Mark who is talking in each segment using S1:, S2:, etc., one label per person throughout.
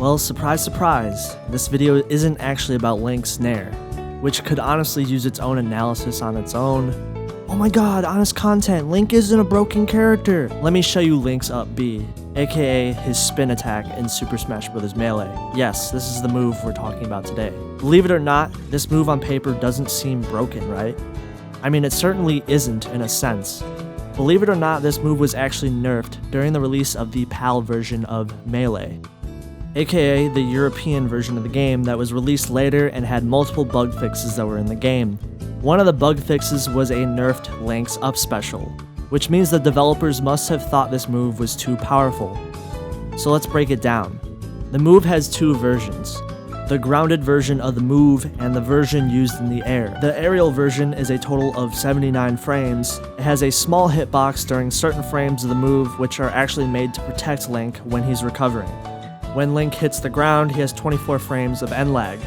S1: Well, surprise surprise, this video isn't actually about Link's gnar, which could honestly use its own analysis on its own. Oh my god, honest content, Link isn't a broken character! Let me show you Link's up B, aka his spin attack in Super Smash Bros. Melee. Yes, this is the move we're talking about today. Believe it or not, this move on paper doesn't seem broken, right? I mean, it certainly isn't in a sense. Believe it or not, this move was actually nerfed during the release of the PAL version of Melee, aka the European version of the game that was released later and had multiple bug fixes that were in the game. One of the bug fixes was a nerfed Link's up special, which means the developers must have thought this move was too powerful. So let's break it down. The move has two versions: the grounded version of the move and the version used in the air. The aerial version is a total of 79 frames. It has a small hitbox during certain frames of the move, which are actually made to protect Link when he's recovering. When Link hits the ground, he has 24 frames of end lag.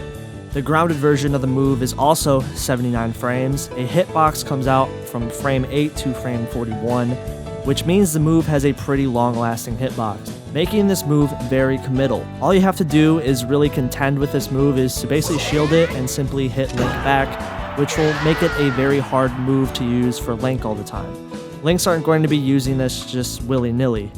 S1: The grounded version of the move is also 79 frames. A hitbox comes out from frame 8 to frame 41, which means the move has a pretty long-lasting hitbox, making this move very committal. All you have to do is really contend with this move is to basically shield it and simply hit Link back, which will make it a very hard move to use for Link all the time. Links aren't going to be using this just willy-nilly.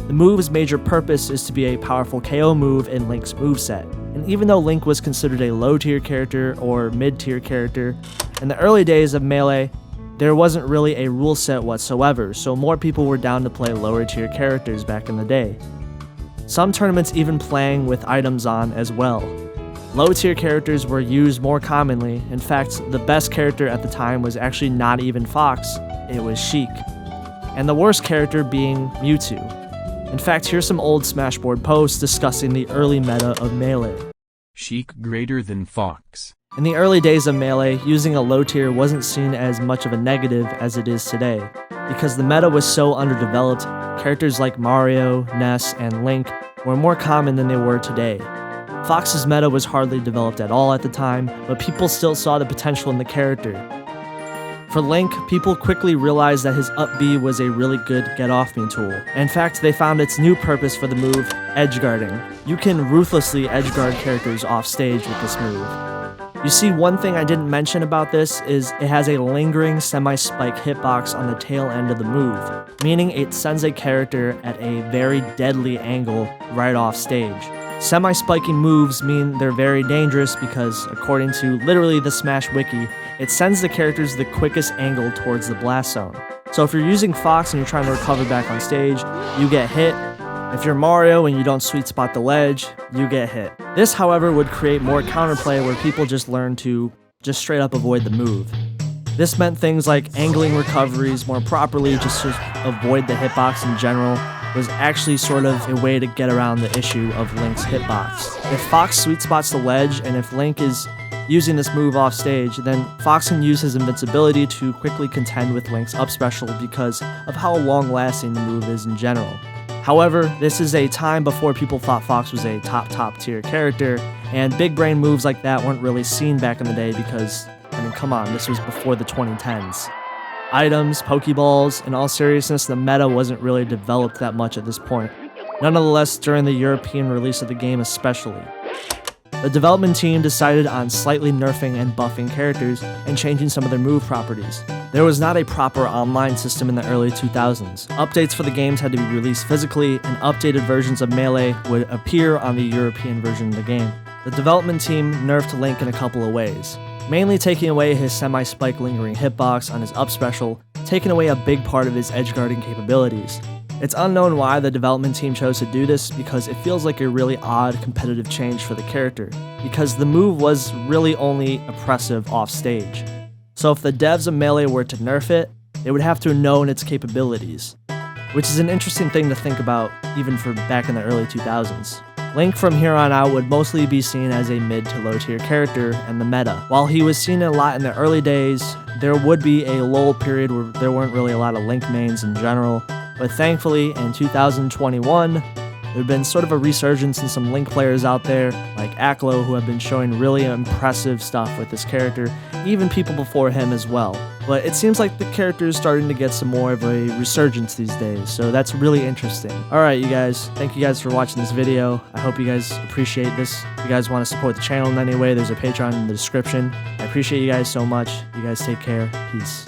S1: The move's major purpose is to be a powerful KO move in Link's moveset, and even though Link was considered a low-tier character or mid-tier character, in the early days of Melee, there wasn't really a rule set whatsoever, so more people were down to play lower-tier characters back in the day. Some tournaments even playing with items on as well. Low-tier characters were used more commonly. In fact, the best character at the time was actually not even Fox, it was Sheik, and the worst character being Mewtwo. In fact, here's some old Smashboard posts discussing the early meta of Melee.
S2: Sheik greater than Fox.
S1: In the early days of Melee, using a low tier wasn't seen as much of a negative as it is today, because the meta was so underdeveloped. Characters like Mario, Ness, and Link were more common than they were today. Fox's meta was hardly developed at all at the time, but people still saw the potential in the character. For Link, people quickly realized that his up B was a really good get-off-me tool. In fact, they found its new purpose for the move, edgeguarding. You can ruthlessly edgeguard characters off stage with this move. You see, one thing I didn't mention about this is it has a lingering semi-spike hitbox on the tail end of the move, meaning it sends a character at a very deadly angle right off stage. Semi-spiking moves mean they're very dangerous because, according to literally the Smash Wiki, it sends the characters the quickest angle towards the blast zone. So if you're using Fox and you're trying to recover back on stage, you get hit. If you're Mario and you don't sweet spot the ledge, you get hit. This, however, would create more counterplay where people just learn to just straight up avoid the move. This meant things like angling recoveries more properly just to avoid the hitbox in general was actually sort of a way to get around the issue of Link's hitbox. If Fox sweet spots the ledge and if Link is using this move off stage, then Fox can use his invincibility to quickly contend with Link's up special because of how long-lasting the move is in general. However, this is a time before people thought Fox was a top tier character, and big brain moves like that weren't really seen back in the day because, I mean, come on, this was before the 2010s. Items, Pokeballs, in all seriousness, the meta wasn't really developed that much at this point. Nonetheless, during the European release of the game especially. The development team decided on slightly nerfing and buffing characters and changing some of their move properties. There was not a proper online system in the early 2000s. Updates for the games had to be released physically, and updated versions of Melee would appear on the European version of the game. The development team nerfed Link in a couple of ways, mainly taking away his semi-spike lingering hitbox on his up special, taking away a big part of his edgeguarding capabilities. It's unknown why the development team chose to do this because it feels like a really odd competitive change for the character, because the move was really only oppressive off stage. So if the devs of Melee were to nerf it, they would have to have known its capabilities, which is an interesting thing to think about even for back in the early 2000s. Link from here on out would mostly be seen as a mid to low tier character in the meta. While he was seen a lot in the early days, there would be a lull period where there weren't really a lot of Link mains in general. But thankfully, in 2021, there's been sort of a resurgence in some Link players out there, like Aklo, who have been showing really impressive stuff with this character, even people before him as well. but it seems like the character is starting to get some more of a resurgence these days, so that's really interesting. Alright, you guys, thank you guys for watching this video. I hope you guys appreciate this. If you guys want to support the channel in any way, there's a Patreon in the description. I appreciate you guys so much. You guys take care. Peace.